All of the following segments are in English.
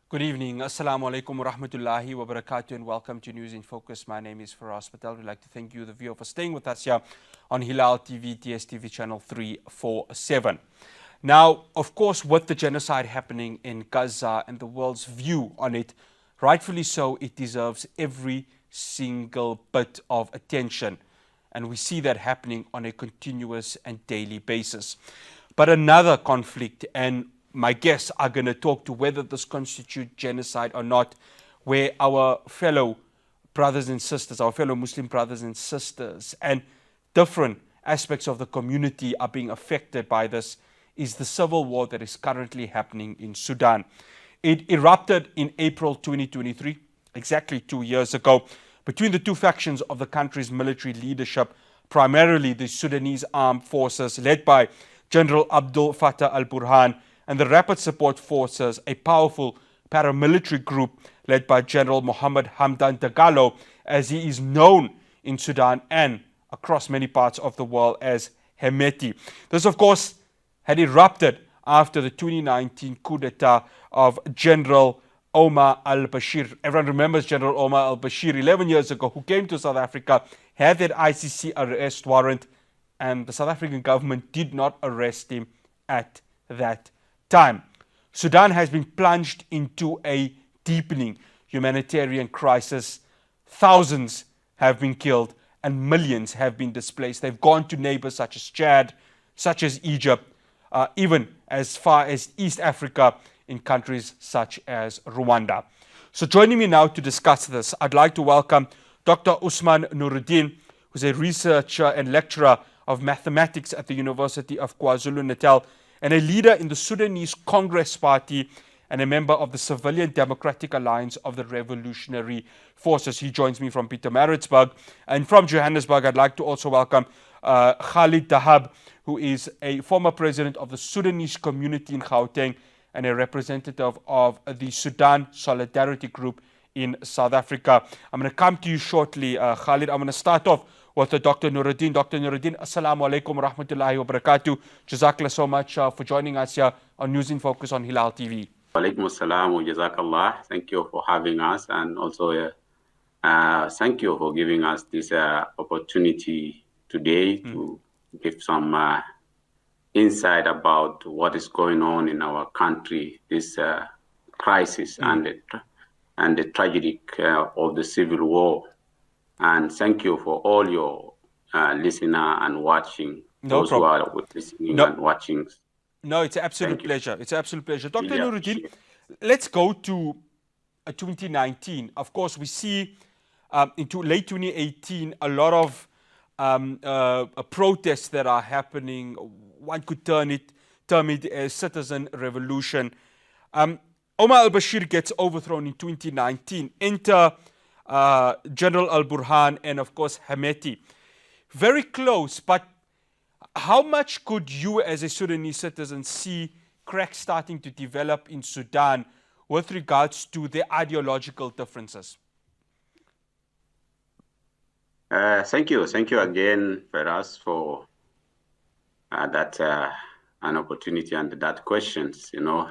Good evening. Assalamu alaikum wa rahmatullahi wa barakatuh and welcome to News in Focus. My name is Fahraaz Patel. We'd like to thank you, the viewer, for staying with us here on Hilaal TV, TSTV channel 347. Now, of course, with the genocide happening in Gaza and the world's view on it, rightfully so, it deserves every single bit of attention. And we see that happening on a continuous and daily basis. But another conflict, and my guests are going to talk to whether this constitutes genocide or not, where our fellow brothers and sisters, our fellow Muslim brothers and sisters, and different aspects of the community are being affected by this, is the civil war that is currently happening in Sudan. It erupted in April 2023, exactly 2 years ago, between the two factions of the country's military leadership, primarily the Sudanese armed forces led by General Abdel Fattah al-Burhan, and the Rapid Support Forces, a powerful paramilitary group led by General Mohammed Hamdan Dagalo, as he is known in Sudan and across many parts of the world as Hemeti. This, of course, had erupted after the 2019 coup d'etat of General Omar al-Bashir. Everyone remembers General Omar al-Bashir 11 years ago, who came to South Africa, had that ICC arrest warrant, and the South African government did not arrest him at that time. Sudan has been plunged into a deepening humanitarian crisis. Thousands have been killed and millions have been displaced. They've gone to neighbors such as Chad, such as Egypt, even as far as East Africa in countries such as Rwanda. So joining me now to discuss this, I'd like to welcome Dr. Osman Noredin, who's a researcher and lecturer of mathematics at the University of Kwazulu-Natal, and a leader in the Sudanese Congress Party and a member of the Civilian Democratic Alliance of the Revolutionary Forces. He joins me from Pietermaritzburg. And from Johannesburg, I'd like to also welcome Khalid Dhahab, who is a former president of the Sudanese Community in Gauteng and a representative of the Sudan Solidarity Group in South Africa. I'm going to come to you shortly, Khalid. I'm going to start off with Dr. Noredin. Dr. Noredin, assalamu alaikum wa rahmatullahi wa barakatuh. Jazakallah so much for joining us here on News in Focus on Hilaal TV. Walaikum assalam wa jazakallah. Thank you for having us, and also thank you for giving us this opportunity today to give some insight about what is going on in our country, this crisis and the tragedy of the civil war. And thank you for all your listener and watching, those who are listening and watching. No, it's an absolute pleasure. It's an absolute pleasure. Dr. Noredin, let's go to 2019. Of course, we see into late 2018 a lot of protests that are happening. One could term it as citizen revolution. Omar al-Bashir gets overthrown in 2019. Enter General al-Burhan and, of course, Hemeti. Very close, but how much could you as a Sudanese citizen see cracks starting to develop in Sudan with regards to their ideological differences? Thank you. Thank you again, Fahraaz, for that an opportunity and that questions. You know,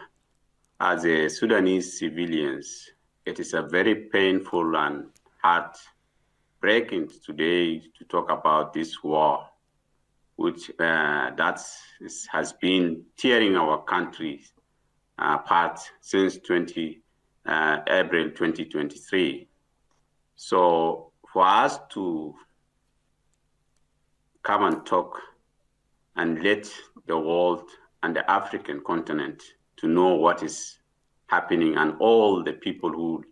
as a Sudanese civilians, it is a very painful and heartbreaking today to talk about this war, which has been tearing our country apart since April 2023. So for us to come and talk and let the world and the African continent to know what is happening, and all the people who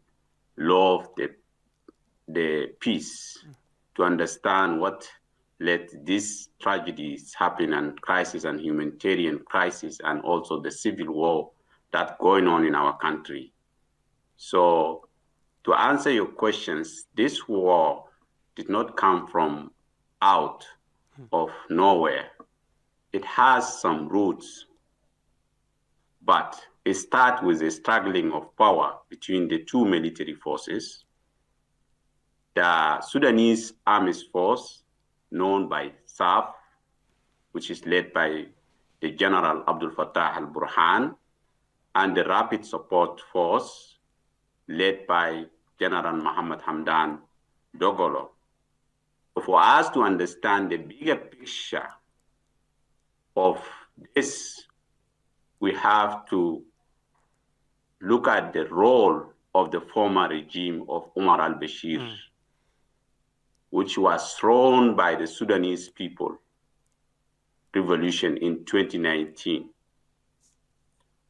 love the peace to understand what let these tragedies happen, and crisis and humanitarian crisis, and also the civil war that's going on in our country. So to answer your questions, this war did not come from out of nowhere. It has some roots, but it starts with a struggling of power between the two military forces. The Sudanese Army Force, known by SAF, which is led by the General Abdel Fattah al-Burhan, and the Rapid Support Force, led by General Muhammad Hamdan Dogolo. For us to understand the bigger picture of this, we have to look at the role of the former regime of Umar al-Bashir, which was thrown by the Sudanese people revolution in 2019.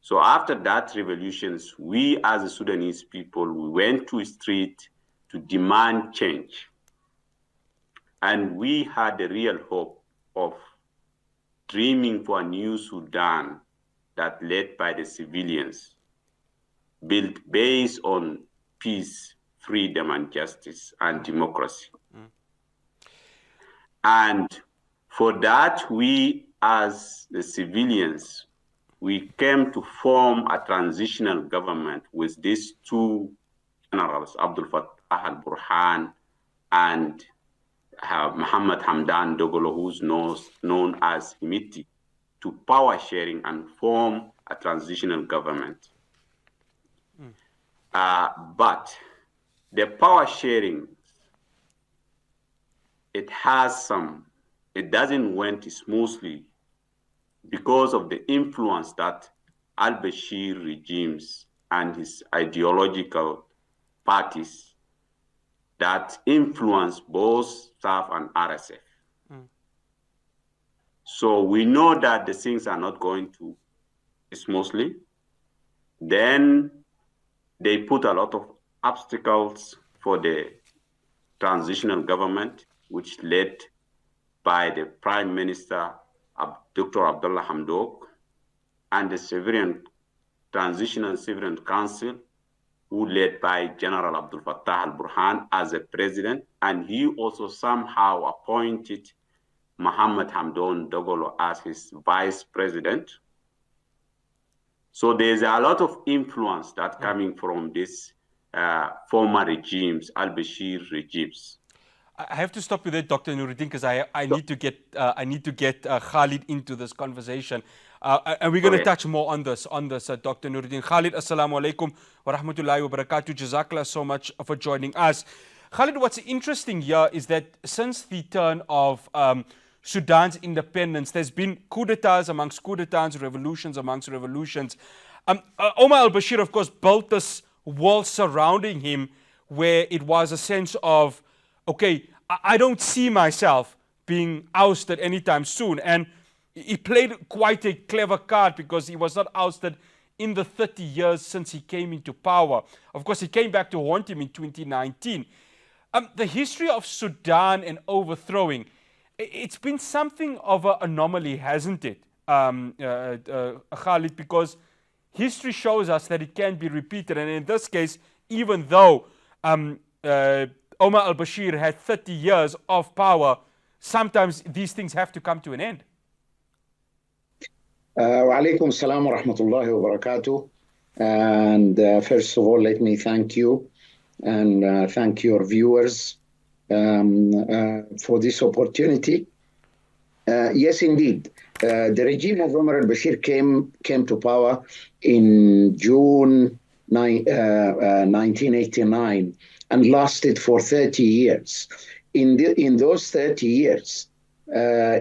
So after that revolutions, we as the Sudanese people, we went to the street to demand change. And we had the real hope of dreaming for a new Sudan that led by the civilians, built based on peace, freedom, and justice, and democracy. And for that, we as the civilians, we came to form a transitional government with these two generals, Abdel Fattah al-Burhan and Muhammad Hamdan Dogolo, who's known as Himiti, to power sharing and form a transitional government. But the power sharing, it doesn't went smoothly because of the influence that al-Bashir regimes and his ideological parties that influence both SAF and RSF. So we know that the things are not going to smoothly. Then they put a lot of obstacles for the transitional government, which led by the Prime Minister, Dr. Abdullah Hamdok, and the Transitional Civilian Council, who led by General Abdel Fattah al-Burhan as a president, and he also somehow appointed Muhammad Hamdan Dogolo as his vice president. So there's a lot of influence that coming from this former regimes, al-Bashir regimes. I have to stop you there, Dr. Noredin, because I need to get Khalid into this conversation, and we're going to touch more on this, Dr. Noredin. Khalid, assalamu alaikum wa rahmatullahi wa barakatuh. Jazakallah so much for joining us. Khalid, what's interesting here is that since the turn of Sudan's independence, there's been coups d'etats amongst coups d'etats, revolutions amongst revolutions. Omar al-Bashir, of course, built this wall surrounding him where it was a sense of, okay, I don't see myself being ousted anytime soon. And he played quite a clever card because he was not ousted in the 30 years since he came into power. Of course, he came back to haunt him in 2019. The history of Sudan and overthrowing, it's been something of an anomaly, hasn't it, Khalid? Because history shows us that it can be repeated. And in this case, even though Omar al-Bashir had 30 years of power, sometimes these things have to come to an end. Wa alaikum salam wa rahmatullahi wa barakatuh. And first of all, let me thank you and thank your viewers for this opportunity. Yes, indeed. The regime of Omar al-Bashir came to power in June 1989 and lasted for 30 years. In those 30 years,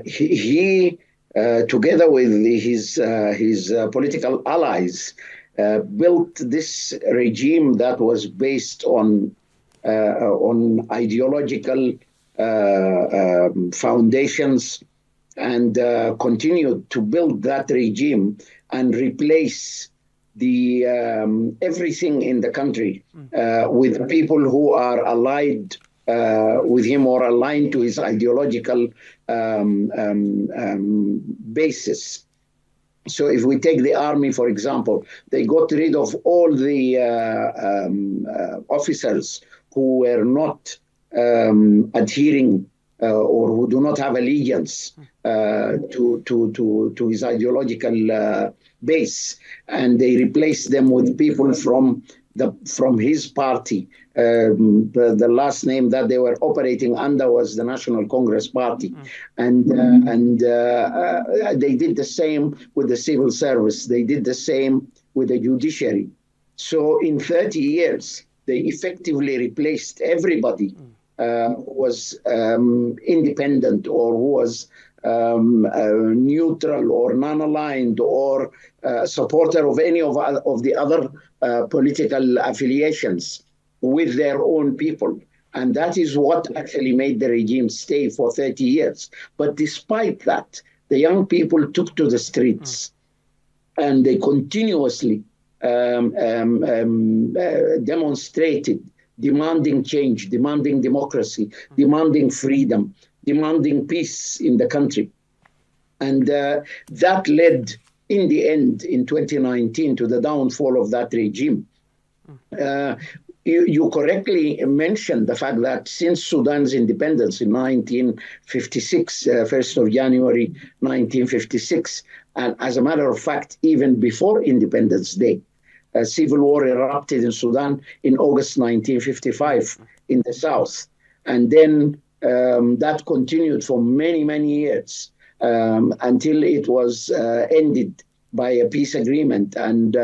he together with his political allies, built this regime that was based on ideological foundations, and continued to build that regime and replace the everything in the country with people who are allied with him or aligned to his ideological basis. So if we take the army, for example, they got rid of all the officers who were not adhering or who do not have allegiance to his ideological base, and they replaced them with people from his party. The last name that they were operating under was the National Congress Party, and they did the same with the civil service. They did the same with the judiciary. So in 30 years, they effectively replaced everybody who was independent or who was neutral or non-aligned or supporter of any of the other political affiliations with their own people. And that is what actually made the regime stay for 30 years. But despite that, the young people took to the streets and they continuously demonstrated, demanding change, demanding democracy, demanding freedom, demanding peace in the country. And that led, in the end, in 2019, to the downfall of that regime. You correctly mentioned the fact that since Sudan's independence in 1956, 1st of January 1956, and as a matter of fact, even before Independence Day, a civil war erupted in Sudan in August 1955 in the south. And then that continued for many, many years until it was ended by a peace agreement and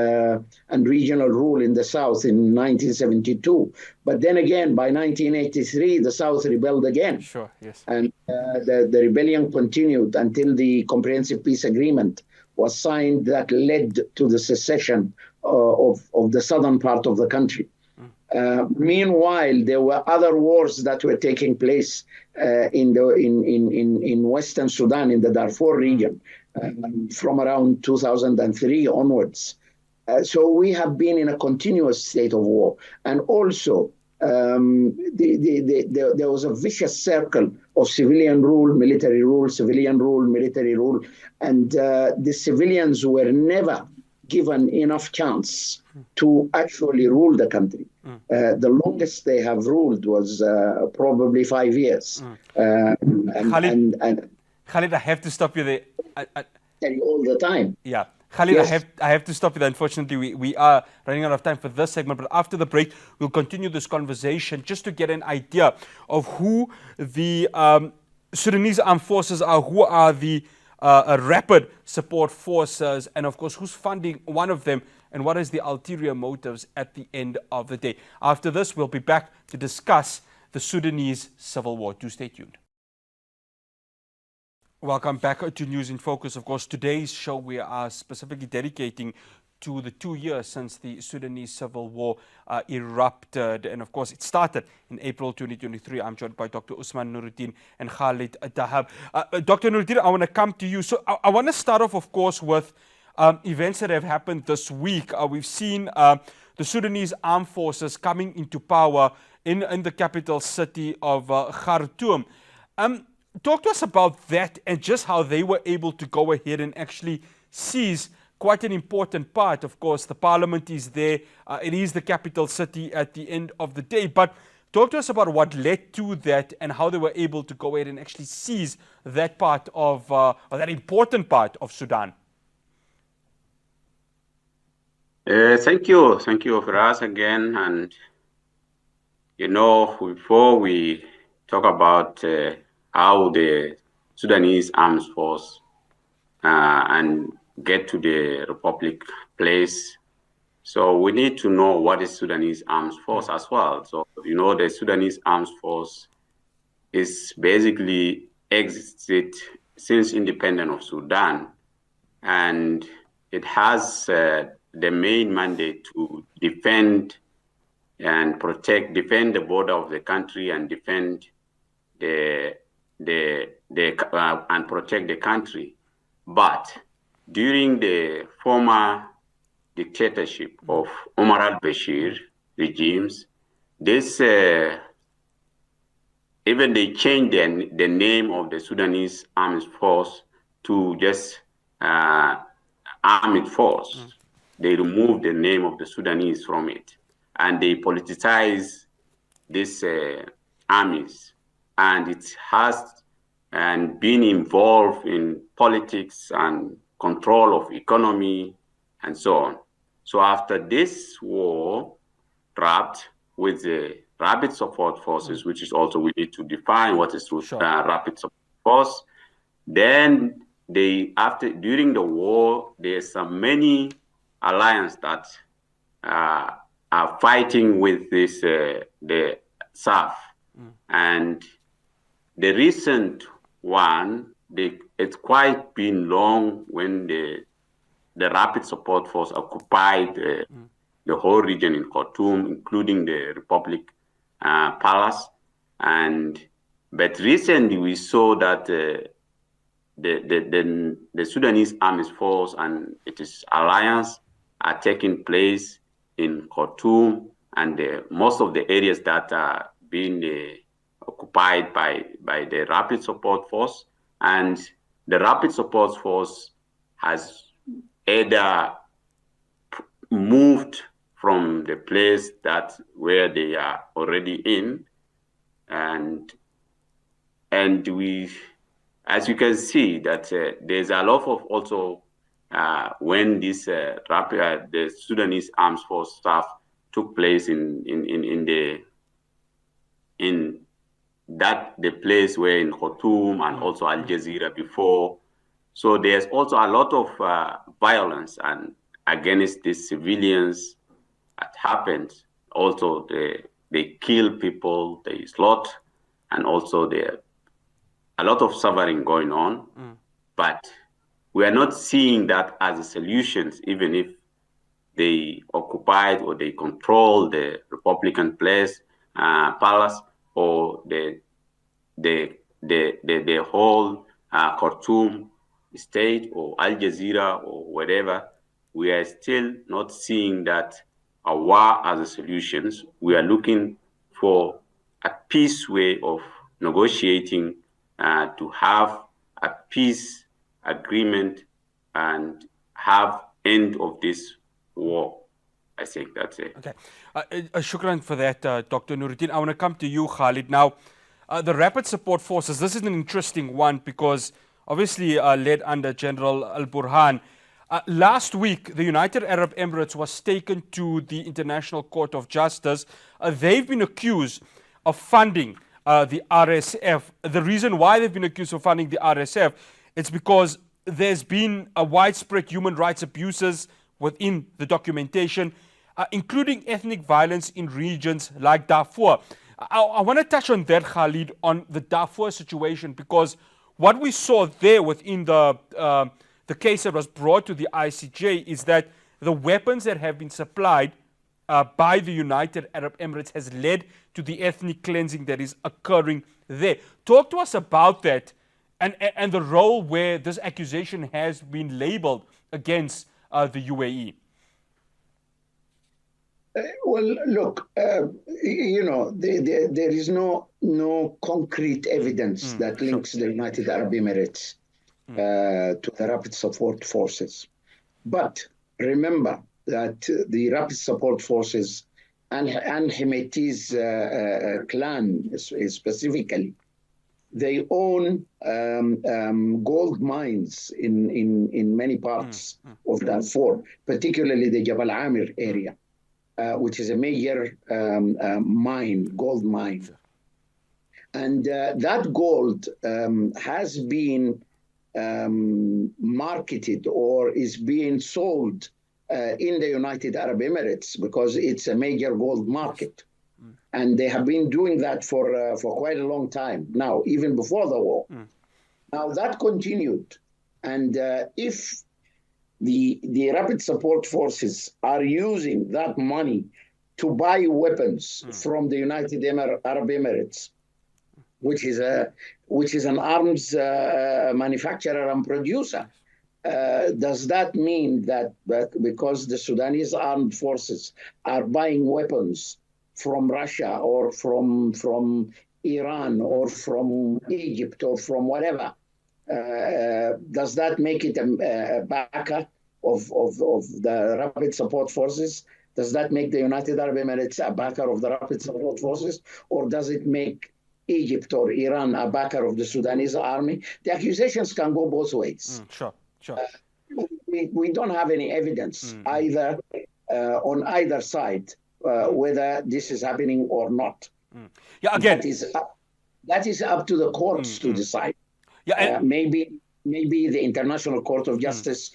regional rule in the south in 1972. But then again, by 1983, the south rebelled again. Sure, yes. And the rebellion continued until the comprehensive peace agreement was signed that led to the secession of the southern part of the country. Meanwhile, there were other wars that were taking place in Western Sudan, in the Darfur region, from around 2003 onwards. So we have been in a continuous state of war. And also, there was a vicious circle of civilian rule, military rule, civilian rule, military rule. And the civilians were never given enough chance to actually rule the country. The longest they have ruled was probably 5 years. Khalid, I have to stop you there. All the time. Yeah. Khalid, Yes. I have to stop you there. Unfortunately, we are running out of time for this segment. But after the break, we'll continue this conversation just to get an idea of who the Sudanese armed forces are, who are the rapid support forces, and of course, who's funding one of them, and what is the ulterior motives at the end of the day. After this, we'll be back to discuss the Sudanese Civil War. Do stay tuned. Welcome back to News in Focus. Of course, today's show we are specifically dedicating to the 2 years since the Sudanese Civil War erupted. And of course, it started in April 2023. I'm joined by Dr. Osman Noredin and Khalid Dhahab. Dr. Noredin, I want to come to you. So I want to start off, of course, with events that have happened this week. We've seen the Sudanese armed forces coming into power in the capital city of Khartoum. Talk to us about that and just how they were able to go ahead and actually seize quite an important part. Of course, the parliament is there. It is the capital city at the end of the day. But talk to us about what led to that and how they were able to go ahead and actually seize that part of, or that important part of Sudan. Thank you, Fahraaz, again. And, before we talk about how the Sudanese Armed Force and get to the Republic place. So we need to know what is Sudanese Armed Force as well. So, the Sudanese Armed Force is basically existed since independence of Sudan. And it has the main mandate to defend and defend the border of the country and defend and protect the country. But during the former dictatorship of Omar al-Bashir regimes, this even they changed the name of the Sudanese Armed Force to just Armed Force. They removed the name of the Sudanese from it, and they politicized this armies. And it has been involved in politics and control of economy and so on. So after this war, wrapped with the rapid support forces, which is also we need to define what is rapid support force. Then during the war, there's many alliance that are fighting with this the SAF. And the recent one, it's quite been long when the Rapid Support Force occupied the whole region in Khartoum, including the Republic Palace. But recently we saw that the Sudanese Armed Force and its alliance are taking place in Khartoum, and most of the areas that are being occupied by the Rapid Support Force. And the Rapid Support Force has either moved from the place where they are already in, and we, as you can see, that there's a lot of also when this the Sudanese Armed Force stuff took place in the place where in Khartoum and also Al Jazeera before. So there's also a lot of violence and against the civilians that happened. Also, they kill people, they slaughter, and also there a lot of suffering going on. But we are not seeing that as a solution, even if they occupied or they control the Republican palace or the whole Khartoum state or Al Jazeera or whatever. We are still not seeing that a war as a solution. We are looking for a peace way of negotiating to have a peace agreement and have end of this war. I think that's it. Okay. Shukran for that, Dr. Noredin. I want to come to you, Khalid. Now, the Rapid Support Forces, this is an interesting one because obviously led under General Al-Burhan. Last week, the United Arab Emirates was taken to the International Court of Justice. They've been accused of funding the RSF. The reason why they've been accused of funding the RSF, it's because there's been a widespread human rights abuses within the documentation, including ethnic violence in regions like Darfur. I want to touch on that, Khalid, on the Darfur situation, because what we saw there within the case that was brought to the ICJ is that the weapons that have been supplied by the United Arab Emirates has led to the ethnic cleansing that is occurring there. Talk to us about that and the role where this accusation has been labeled against the UAE. Well, look, there is no concrete evidence that links the United Arab Emirates to the Rapid Support Forces. But remember that the Rapid Support Forces and Hemeti's clan specifically, they own gold mines in many parts of Darfur, particularly the Jabal Amir area, which is a major gold mine. And that gold has been marketed or is being sold in the United Arab Emirates because it's a major gold market. And they have been doing that for quite a long time now, even before the war. Now that continued. And if the Rapid Support Forces are using that money to buy weapons from the United Arab Emirates, which is an arms manufacturer and producer, does that mean that because the Sudanese armed forces are buying weapons from Russia or from Iran or from Egypt or from whatever, does that make it a backer of the Rapid Support Forces? Does that make the United Arab Emirates a backer of the Rapid Support Forces? Or does it make Egypt or Iran a backer of the Sudanese army? The accusations can go both ways. Sure. We don't have any evidence either on either side whether this is happening or not. Yeah, again, that is up to the courts to decide. Yeah, maybe the International Court of Justice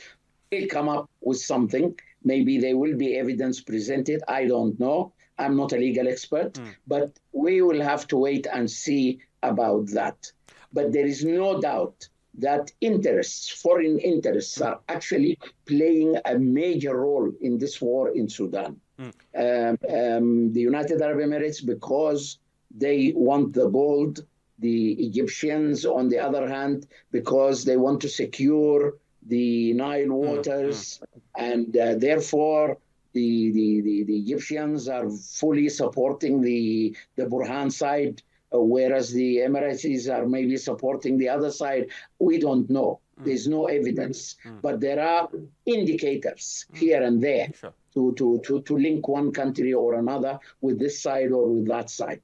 will come up with something Maybe there will be evidence presented. I don't know. I'm not a legal expert, but we will have to wait and see about that. But there is no doubt that interests, foreign interests, are actually playing a major role in this war in Sudan. The United Arab Emirates, because they want the gold, the Egyptians, on the other hand, because they want to secure the Nile waters, and therefore the Egyptians are fully supporting the Burhan side, whereas the Emiratis are maybe supporting the other side. We don't know. There's no evidence, but there are indicators here and there to link one country or another with this side or with that side.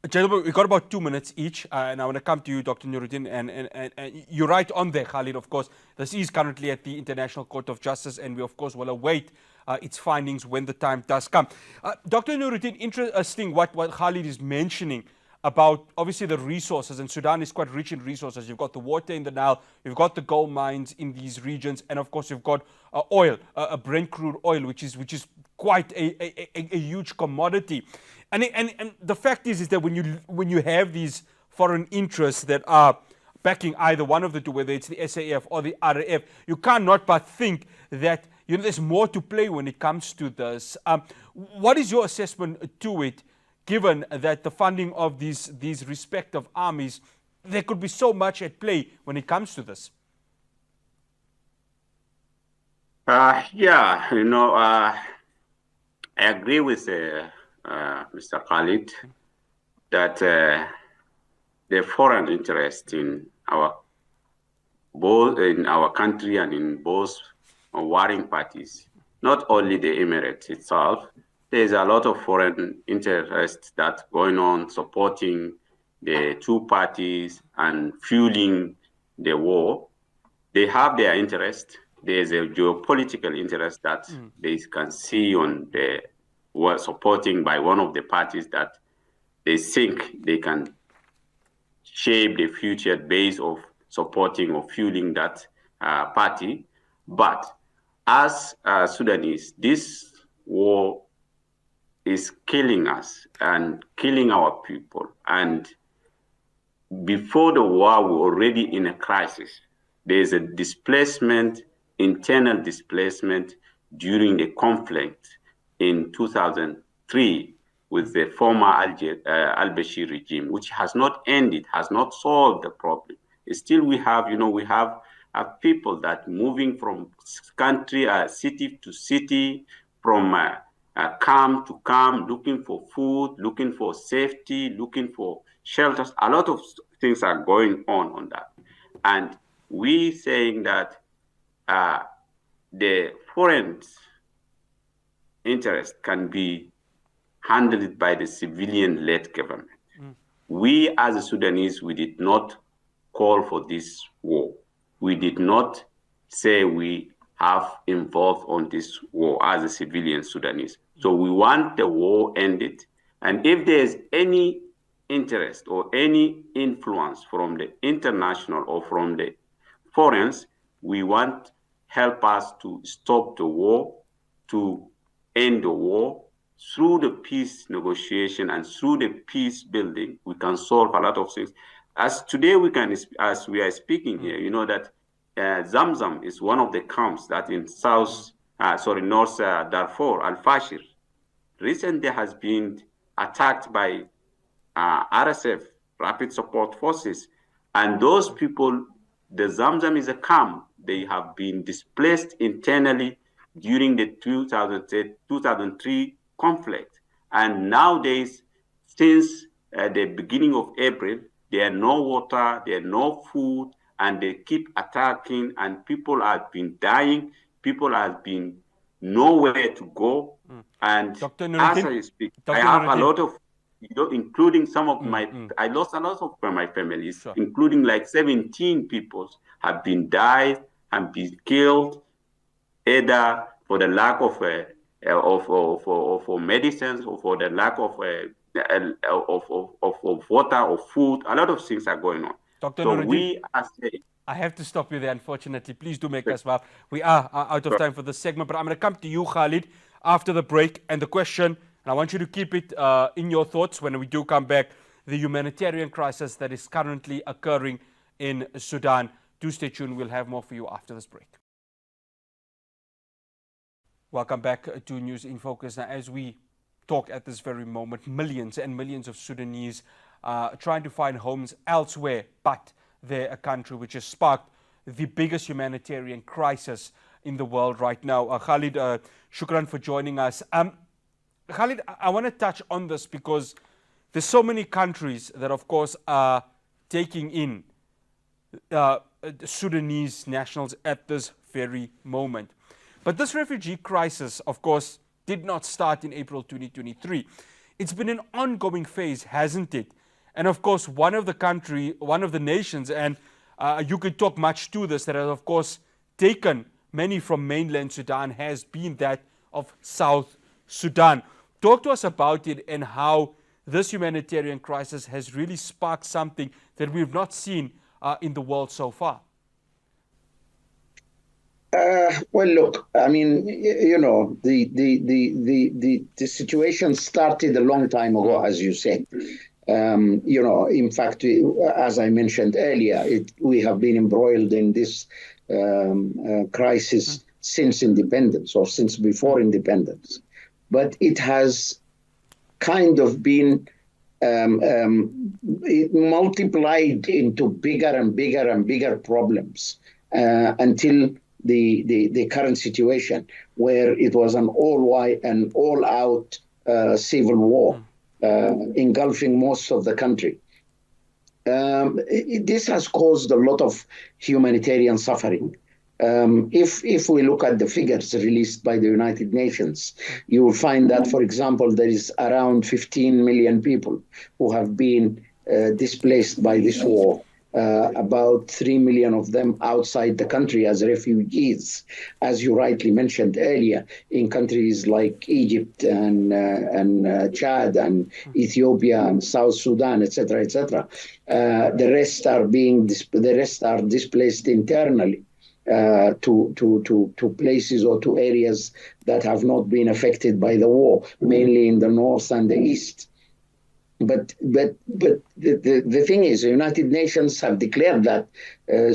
Gentlemen, we've got about 2 minutes each, and I want to come to you, Dr. Noredin, and you're right on there, Khalid, of course. This is currently at the International Court of Justice, and we, of course, will await its findings when the time does come. Dr. Noredin, interesting what Khalid is mentioning about, obviously, the resources, and Sudan is quite rich in resources. You've got the water in the Nile, you've got the gold mines in these regions, and, of course, you've got oil, Brent crude oil, which is quite a huge commodity. And the fact is that when you have these foreign interests that are backing either one of the two, whether it's the SAF or the RAF, you cannot but think that there's more to play when it comes to this. What is your assessment to it, given that the funding of these respective armies, there could be so much at play when it comes to this? Yeah, I agree with Mr. Khalid that the foreign interest in both in our country and in both warring parties, not only the Emirates itself, there's a lot of foreign interest that's going on supporting the two parties and fueling the war. They have their interest. There's a geopolitical interest that they can see on the war supporting by one of the parties that they think they can shape the future base of supporting or fueling that party. But as Sudanese, this war is killing us and killing our people. And before the war, we're already in a crisis. There's a displacement, internal displacement during the conflict in 2003 with the former al-Bashir regime, which has not ended, has not solved the problem. Still, we have people that moving from country, city to city, from camp to camp, looking for food, looking for safety, looking for shelters. A lot of things are going on that. And we saying that the foreign interest can be handled by the civilian-led government. We as a Sudanese, we did not call for this war. We did not say we have involved on this war as a civilian Sudanese. So we want the war ended. And if there's any interest or any influence from the international or from the foreigners, we want help us to stop the war, to end the war. Through the peace negotiation and through the peace building, we can solve a lot of things. As today as we are speaking here, you know that Zamzam is one of the camps that in North Darfur, Al-Fashir, recently has been attacked by RSF, Rapid Support Forces. And those people, the Zamzam is a camp. They have been displaced internally during the 2003 conflict. And nowadays, since the beginning of April, there are no water, there are no food, and they keep attacking, and people have been dying, people have been nowhere to go. And Dr. as I speak, I have a lot of, including some of I lost a lot of my families, including like 17 people have been died and been killed, either for the lack of medicines or for the lack of water or food. A lot of things are going on. Dr. So Noredin, we are saying, I have to stop you there, unfortunately. Please do make us laugh. We are out of time for this segment, but I'm going to come to you, Khalid, after the break. And the question, and I want you to keep it in your thoughts when we do come back, the humanitarian crisis that is currently occurring in Sudan. Do stay tuned. We'll have more for you after this break. Welcome back to News in Focus. Now, as we talk at this very moment, millions and millions of Sudanese trying to find homes elsewhere but their country, which has sparked the biggest humanitarian crisis in the world right now. Khalid, shukran for joining us. Khalid, I want to touch on this because there's so many countries that, of course, are taking in Sudanese nationals at this very moment. But this refugee crisis, of course, did not start in April 2023. It's been an ongoing phase, hasn't it? And of course, one of the nations, and you could talk much to this, that has, of course, taken many from mainland Sudan has been that of South Sudan. Talk to us about it and how this humanitarian crisis has really sparked something that we've not seen in the world so far. Well, look, I mean, you know, the situation started a long time ago, as you said. You know, in fact, as I mentioned earlier, we have been embroiled in this crisis since independence or since before independence. But it has kind of been it multiplied into bigger and bigger and bigger problems until the current situation, where it was an all-out civil war engulfing most of the country. This has caused a lot of humanitarian suffering. If we look at the figures released by the United Nations, you will find that, for example, there is around 15 million people who have been displaced by this war. About 3 million of them outside the country as refugees, as you rightly mentioned earlier, in countries like Egypt and Chad and Ethiopia and South Sudan, etc., etc. The rest are displaced internally to places or to areas that have not been affected by the war, mainly in the north and the east. But the thing is, the United Nations have declared that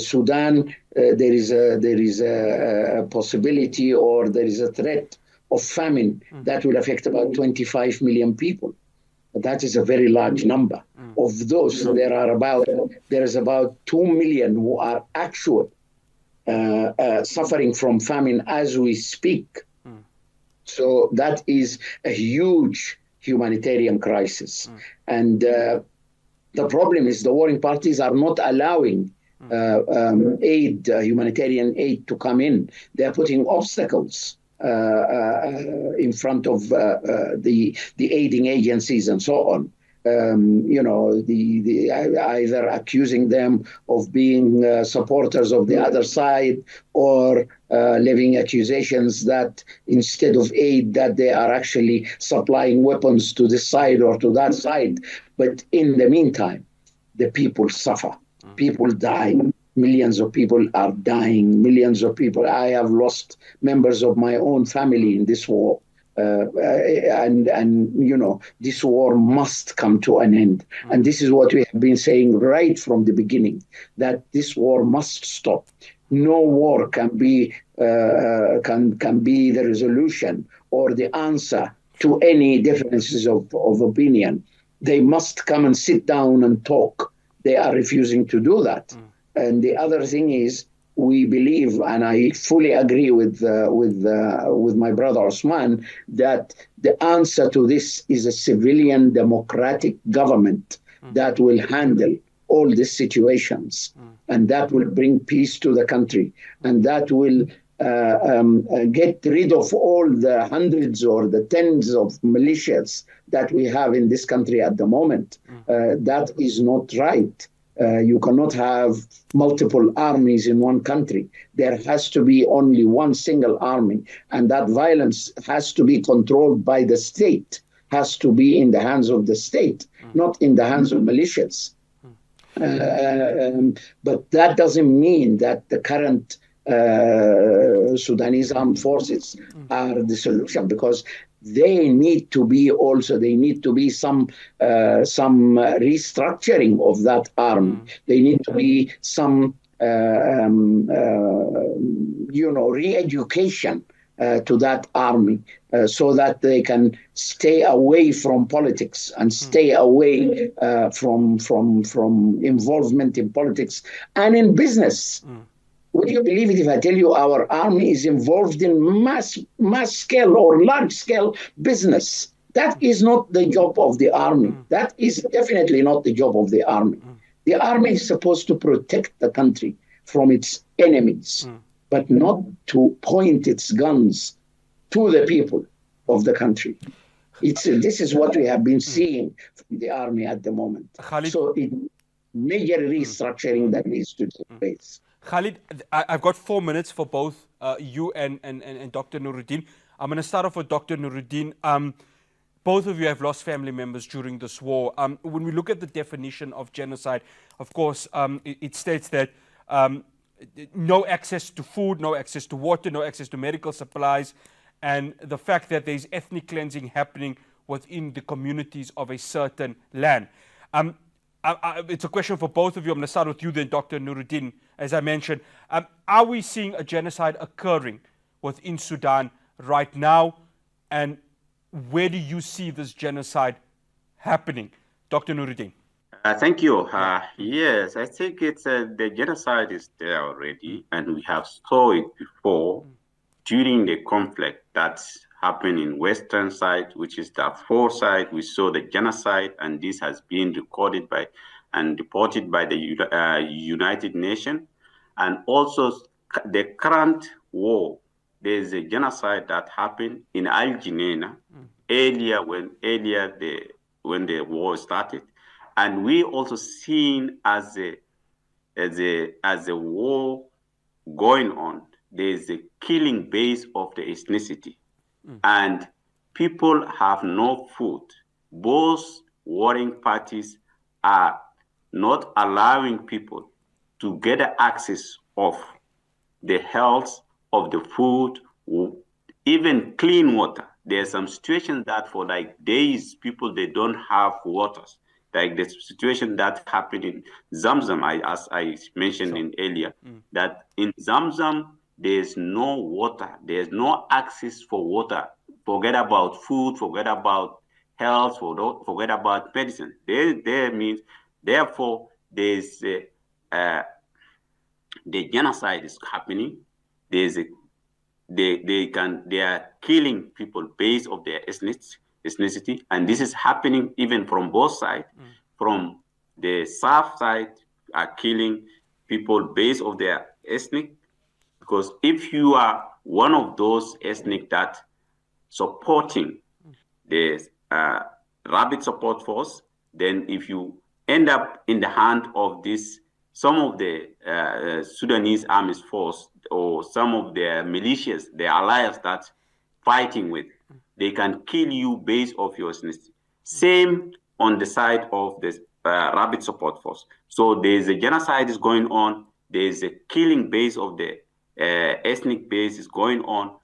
Sudan, there is a possibility or there is a threat of famine that will affect about 25 million people. That is a very large number. Of those, there is about 2 million who are actually suffering from famine as we speak. So that is a huge humanitarian crisis. And the problem is the warring parties are not allowing humanitarian aid to come in. They're putting obstacles in front of the aiding agencies and so on. You know, either accusing them of being supporters of the other side, or levying accusations that instead of aid, that they are actually supplying weapons to this side or to that side. But in the meantime, the people suffer. People die. Millions of people are dying. Millions of people. I have lost members of my own family in this war. And you know, this war must come to an end. And this is what we have been saying right from the beginning, that this war must stop. No war can be the resolution or the answer to any differences of opinion. They must come and sit down and talk. They are refusing to do that. And the other thing is, we believe, and I fully agree with my brother Osman, that the answer to this is a civilian democratic government that will handle all these situations, and that will bring peace to the country, and that will get rid of all the hundreds or the tens of militias that we have in this country at the moment. That is not right. You cannot have multiple armies in one country. There has to be only one single army, and that violence has to be controlled by the state, has to be in the hands of the state, not in the hands of militias. But that doesn't mean that the current Sudanese armed forces are the solution, because they need to be some restructuring of that army. They need to be some re-education to that army, so that they can stay away from politics and stay away from involvement in politics and in business. Would you believe it if I tell you our army is involved in mass scale or large scale business? That is not the job of the army. That is definitely not the job of the army. The army is supposed to protect the country from its enemies, but not to point its guns to the people of the country. This is what we have been seeing from the army at the moment. Khalid, so major restructuring that needs to take place. Khalid, I've got 4 minutes for both you and Dr. Noredin. I'm going to start off with Dr. Noredin. Both of you have lost family members during this war. When we look at the definition of genocide, of course, it states that no access to food, no access to water, no access to medical supplies, and the fact that there's ethnic cleansing happening within the communities of a certain land. It's a question for both of you. I'm going to start with you then, Dr. Noredin. As I mentioned, are we seeing a genocide occurring within Sudan right now? And where do you see this genocide happening? Dr. Noredin. Thank you. Yes, I think it's the genocide is there already, and we have saw it before during the conflict that's happened in western side, which is the Darfur side. We saw the genocide, and this has been recorded by and reported by the United Nations. And also the current war, there's a genocide that happened in Al Jineina earlier when the war started. And we also seen as a war going on, there's a killing base of the ethnicity. And people have no food. Both warring parties are not allowing people to get access of the health, of the food, even clean water. There's some situations that for like days, people, they don't have water. Like the situation that happened in Zamzam, as I mentioned in earlier, that in Zamzam, there's no water. There's no access for water. Forget about food, forget about health, forget about medicine. There means, therefore, there's the genocide is happening. There's they are killing people based on their ethnicity, and this is happening even from both sides. From the South side are killing people based on their ethnic, because if you are one of those ethnic that supporting the rapid support force, then if you end up in the hand of this, some of the Sudanese army force or some of their militias, the allies that fighting with, they can kill you based off your ethnicity. Same on the side of the rapid support force. So there's a genocide is going on. There's a killing base of the ethnic base is going on.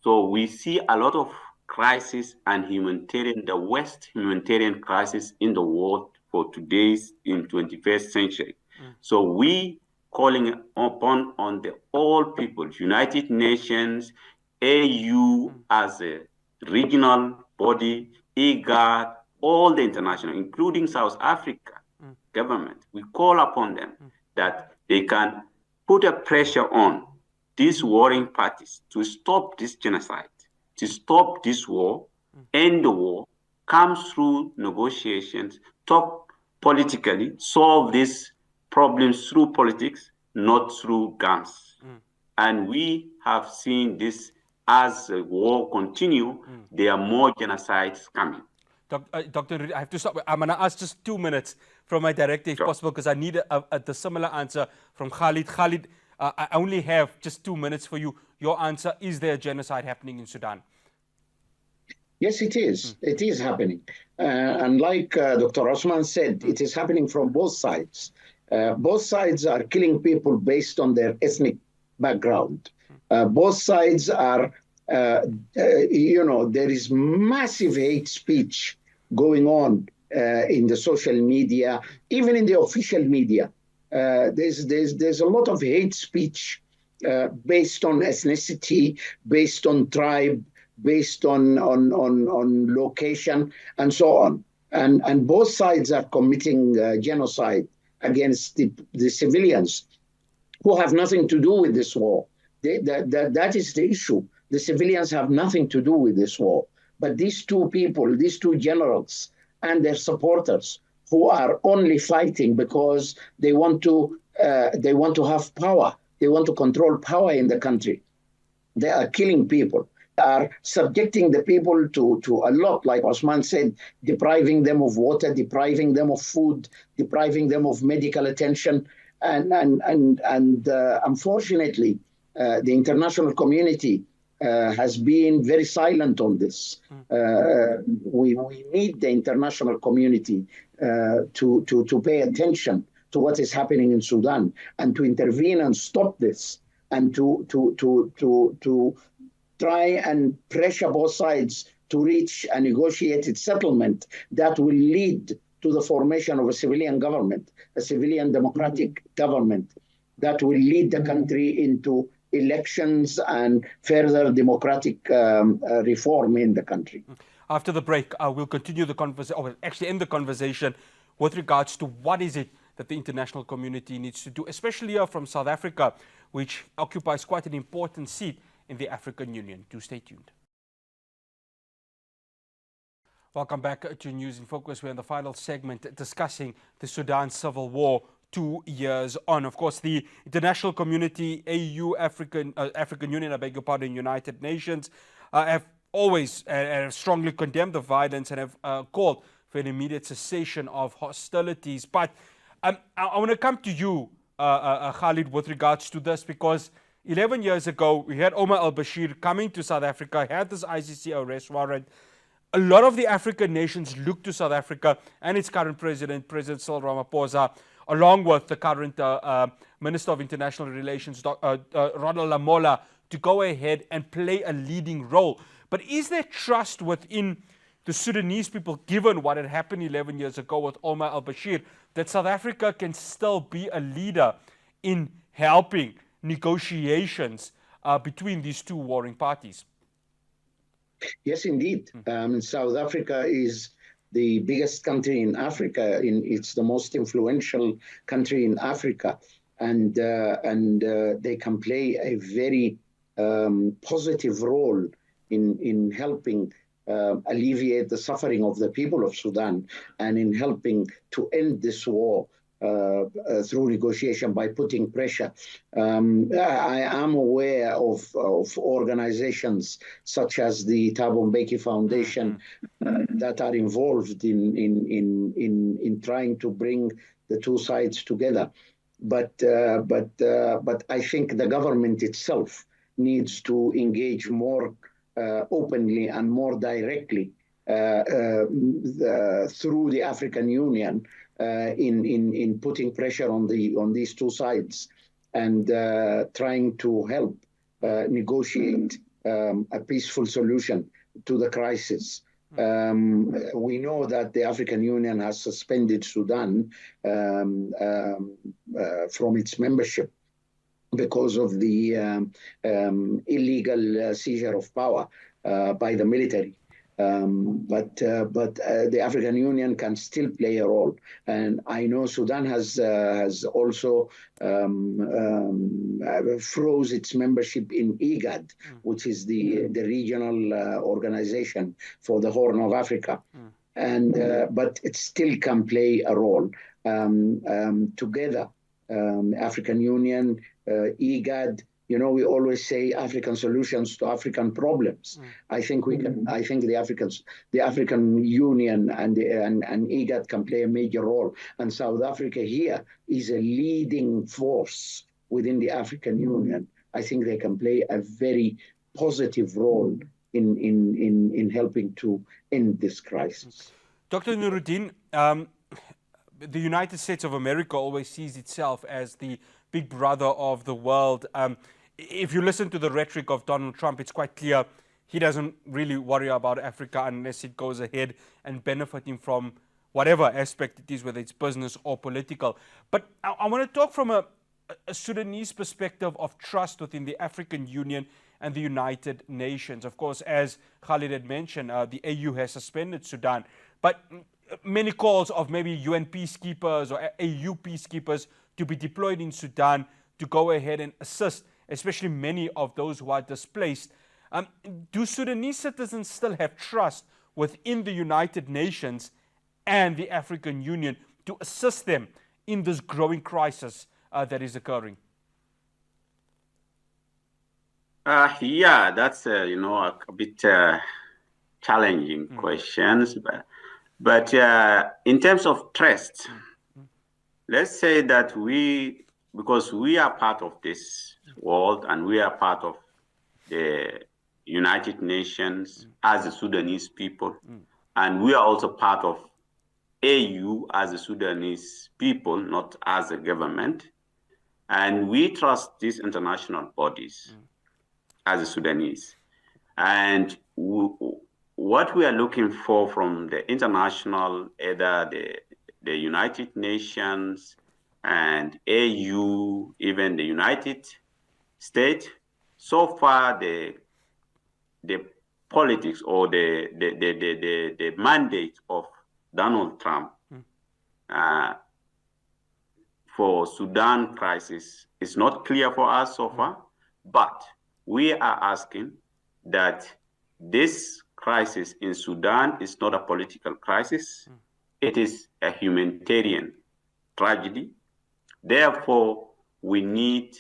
So we see a lot of crisis and the West humanitarian crisis in the world for today's in 21st century. So we calling upon on the all people, United Nations, AU as a regional body, IGAD, all the international, including South Africa government. We call upon them that they can put a pressure on these warring parties to stop this genocide, to stop this war, end the war, come through negotiations, talk politically, solve these problems through politics, not through guns. And we have seen this as the war continue, there are more genocides coming. Dr. I have to stop. I'm going to ask just 2 minutes from my director, if possible, because I need the similar answer from Khalid. Khalid, I only have just 2 minutes for you. Your answer, is there a genocide happening in Sudan? Yes, it is. It is happening. And like Dr. Osman said, it is happening from both sides. Both sides are killing people based on their ethnic background. Both sides are, there is massive hate speech going on in the social media, even in the official media. There's a lot of hate speech based on ethnicity, based on tribe, based on location, and so on. And both sides are committing genocide against the civilians who have nothing to do with this war. That is the issue. The civilians have nothing to do with this war. But these two people, these two generals and their supporters, who are only fighting because they want to have power. They want to control power in the country. They are killing people, are subjecting the people to a lot, like Osman said, depriving them of water, depriving them of food, depriving them of medical attention. And unfortunately, the international community has been very silent on this. We need the international community to pay attention to what is happening in Sudan and to intervene and stop this, and to try and pressure both sides to reach a negotiated settlement that will lead to the formation of a civilian government, a civilian democratic government that will lead the country into elections and further democratic reform in the country. After the break, we'll continue the conversation, or actually end the conversation with regards to what is it that the international community needs to do, especially from South Africa, which occupies quite an important seat in the African Union. Do stay tuned. Welcome back to News in Focus. We're in the final segment discussing the Sudan Civil War 2 years on. Of course, the international community, AU, African Union, I beg your pardon, United Nations, have always strongly condemned the violence and have called for an immediate cessation of hostilities. But I want to come to you, Khalid, with regards to this, because 11 years ago, we had Omar al-Bashir coming to South Africa, had this ICC arrest warrant. A lot of the African nations looked to South Africa and its current president, President Cyril Ramaphosa, along with the current Minister of International Relations, Ronald Lamola, to go ahead and play a leading role. But is there trust within the Sudanese people, given what had happened 11 years ago with Omar al-Bashir, that South Africa can still be a leader in helping negotiations between these two warring parties? Yes, indeed. South Africa is the biggest country in Africa. It's the most influential country in Africa, and they can play a very positive role in helping alleviate the suffering of the people of Sudan, and in helping to end this war through negotiation by putting pressure. I am aware of organizations such as the Thabo Mbeki Foundation that are involved in trying to bring the two sides together. But I think the government itself needs to engage more openly and more directly through the African Union in putting pressure on these two sides and trying to help negotiate a peaceful solution to the crisis. We know that the African Union has suspended Sudan from its membership because of the illegal seizure of power by the military. But the African Union can still play a role, and I know Sudan has also froze its membership in IGAD, which is the regional organization for the Horn of Africa, and but it still can play a role together. African Union, IGAD. You know, we always say African solutions to African problems. I think we can. I think the African Union and IGAD can play a major role. And South Africa here is a leading force within the African Union. I think they can play a very positive role in helping to end this crisis. Dr. Noredin, the United States of America always sees itself as the big brother of the world. If you listen to the rhetoric of Donald Trump, it's quite clear he doesn't really worry about Africa unless it goes ahead and benefiting from whatever aspect it is, whether it's business or political. But I want to talk from a Sudanese perspective of trust within the African Union and the United Nations. Of course, as Khalid had mentioned, the AU has suspended Sudan, but many calls of maybe UN peacekeepers or AU peacekeepers to be deployed in Sudan to go ahead and assist, especially many of those who are displaced. Do Sudanese citizens still have trust within the United Nations and the African Union to assist them in this growing crisis that is occurring? Yeah, that's a bit challenging questions, but in terms of trust, let's say that because we are part of this world and we are part of the United Nations as the Sudanese people, and we are also part of AU as the Sudanese people, not as a government, and we trust these international bodies as a Sudanese. And what we are looking for from the international, either the United Nations and AU, even the United States, so far the politics or the mandate of Donald Trump for Sudan crisis is not clear for us so far, but we are asking that this crisis in Sudan is not a political crisis. It is a humanitarian tragedy. Therefore, we need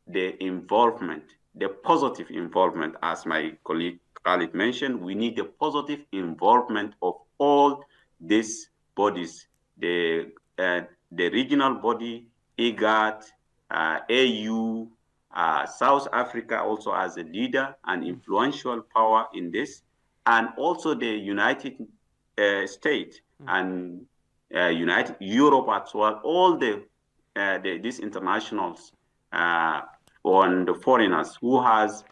the involvement, the positive involvement, as my colleague Khalid mentioned. We need the positive involvement of all these bodies, the regional body, IGAD, AU, South Africa also as a leader and influential power in this, and also the United States and United Europe as well. All these internationals on the foreigners who has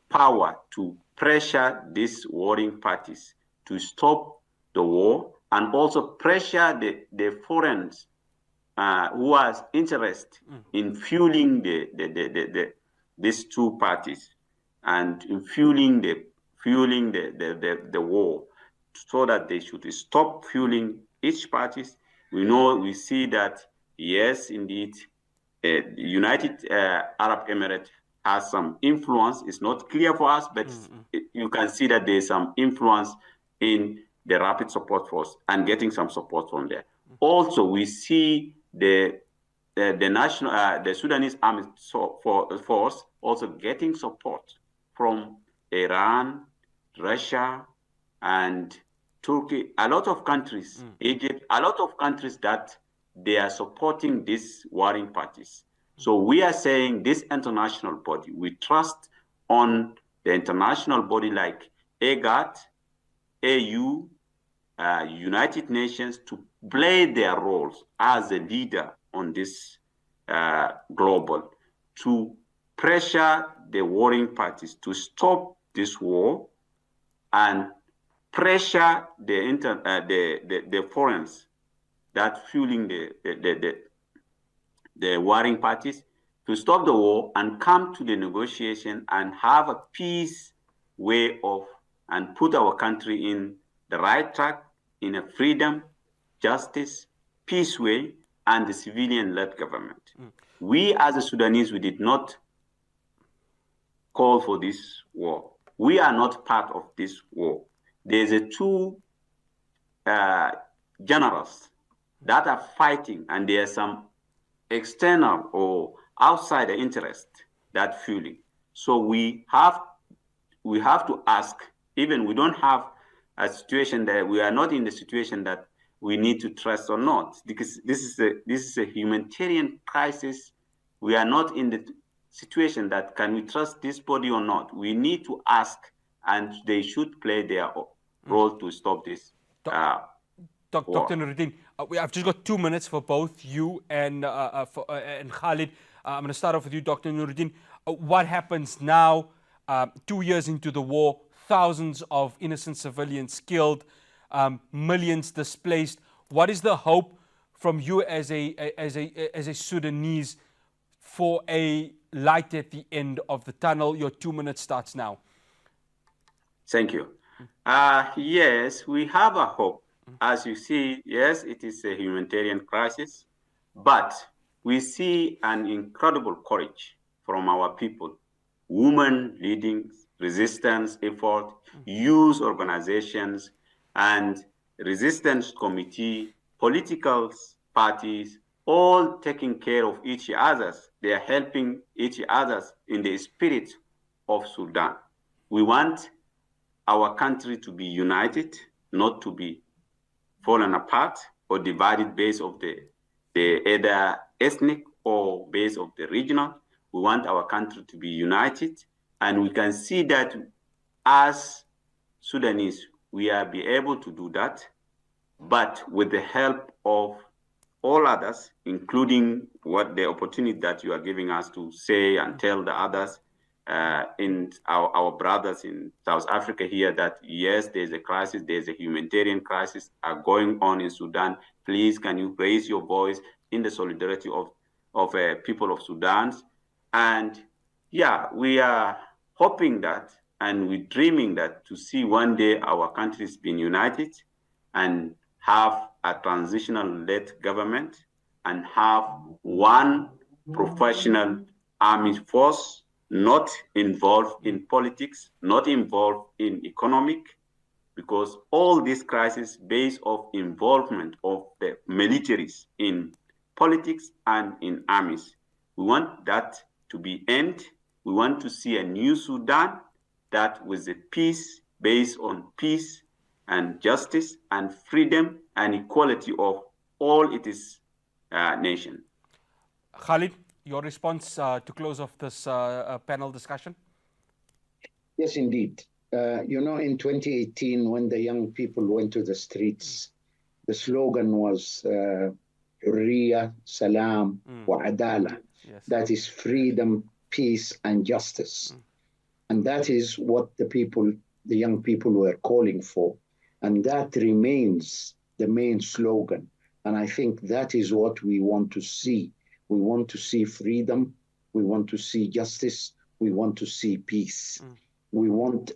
power to pressure these warring parties to stop the war, and also pressure the foreigners who has interest in fueling these two parties and in fueling the war, so that they should stop fueling each parties. We see that, yes, indeed, the United Arab Emirates has some influence. It's not clear for us, but you can see that there's some influence in the Rapid Support Force and getting some support from there. Also, we see the Sudanese Army Force also getting support from Iran, Russia, and Turkey. A lot of countries, Egypt, a lot of countries that they are supporting these warring parties. So we are saying this international body, we trust on the international body like IGAD, AU, United Nations to play their roles as a leader on this global, to pressure the warring parties to stop this war and pressure the foreigners that fueling the warring parties to stop the war and come to the negotiation and have a peace way of and put our country in the right track in a freedom, justice, peace way, and the civilian-led government. We as the Sudanese, we did not call for this war. We are not part of this war. There's two generals that are fighting, and there's some external or outside interest that fueling. So we have to ask, even we don't have a situation that we are not in the situation that we need to trust or not, because this is a humanitarian crisis. We are not in the situation that can we trust this body or not. We need to ask and they should play their role to stop this war. Dr. Noredin, I've just got 2 minutes for both you and Khalid. I'm going to start off with you, Dr. Noredin. What happens now, 2 years into the war, thousands of innocent civilians killed, millions displaced? What is the hope from you as a Sudanese for a light at the end of the tunnel? Your 2 minutes starts now. Thank you. Yes, we have a hope. As you see, yes, it is a humanitarian crisis, but we see an incredible courage from our people, women leading resistance effort, youth organizations, and resistance committee, political parties, all taking care of each other. They are helping each other in the spirit of Sudan. We want our country to be united, not to be fallen apart or divided based of the either ethnic or based of the regional. We want our country to be united, and we can see that as Sudanese, we are be able to do that, but with the help of all others, including what the opportunity that you are giving us to say and tell the others, in our brothers in South Africa here, that yes, there's a crisis, there's a humanitarian crisis going on in Sudan. Please, can you raise your voice in the solidarity of people of Sudan? And yeah, we are hoping that, and we're dreaming that, to see one day our countries being united and have a transitional-led government and have one professional army force, not involved in politics, not involved in economic, because all these crises based of involvement of the militaries in politics and in armies. We want that to be end. We want to see a new Sudan that with a peace based on peace and justice and freedom and equality of all its nation. Khalid, your response to close off this panel discussion? Yes, indeed. In 2018, when the young people went to the streets, the slogan was Hurriya, Salam, wa Adala. Yes. That is freedom, peace, and justice. And that is what the young people were calling for. And that remains the main slogan. And I think that is what we want to see. We want to see freedom. We want to see justice. We want to see peace. We want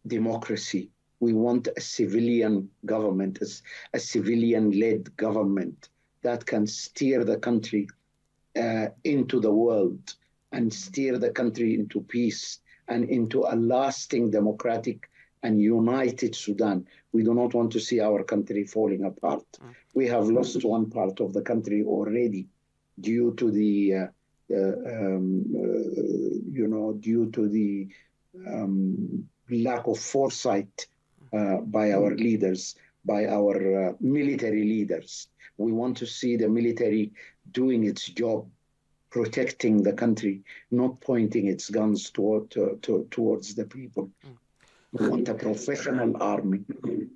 democracy. We want a civilian government, a civilian-led government that can steer the country into the world and steer the country into peace and into a lasting democratic and united Sudan. We do not want to see our country falling apart. We have lost one part of the country already due to the lack of foresight by our leaders, by our military leaders. We want to see the military doing its job, protecting the country, not pointing its guns towards the people. We want a professional army,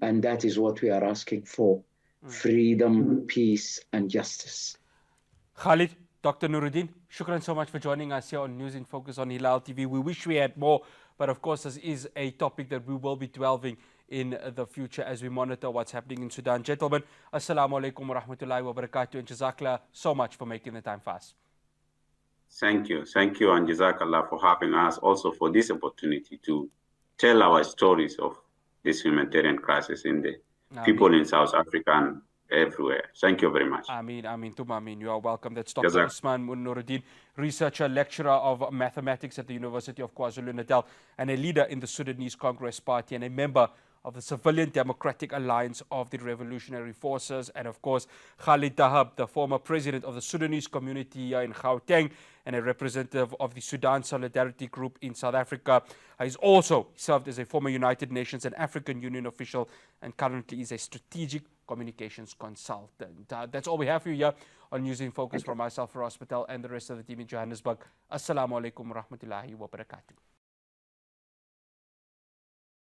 and that is what we are asking for: freedom, peace, and justice. Khalid, Dr. Noredin, shukran so much for joining us here on News in Focus on Hilaal TV. We wish we had more, but of course this is a topic that we will be delving in the future as we monitor what's happening in Sudan. Gentlemen, assalamu alaikum wa rahmatullahi wa barakatuh, and jazakallah so much for making the time for us. Thank you, and jazakallah for having us, also for this opportunity to tell our stories of this humanitarian crisis in the people in South Africa and everywhere. Thank you very much. Ameen. You are welcome. That's Dr. Osman Noredin, researcher, lecturer of mathematics at the University of Kwazulu-Natal, and a leader in the Sudanese Congress Party and a member of the Civilian Democratic Alliance of the Revolutionary Forces, and of course Khalid Dhahab, the former president of the Sudanese Community in Gauteng and a representative of the Sudan Solidarity Group in South Africa. He's also served as a former United Nations and African Union official and currently is a strategic communications consultant. That's all we have for you here on News in Focus from myself, Fahraaz Patel, and the rest of the team in Johannesburg. Assalamu alaikum wa rahmatullahi wa barakatuh.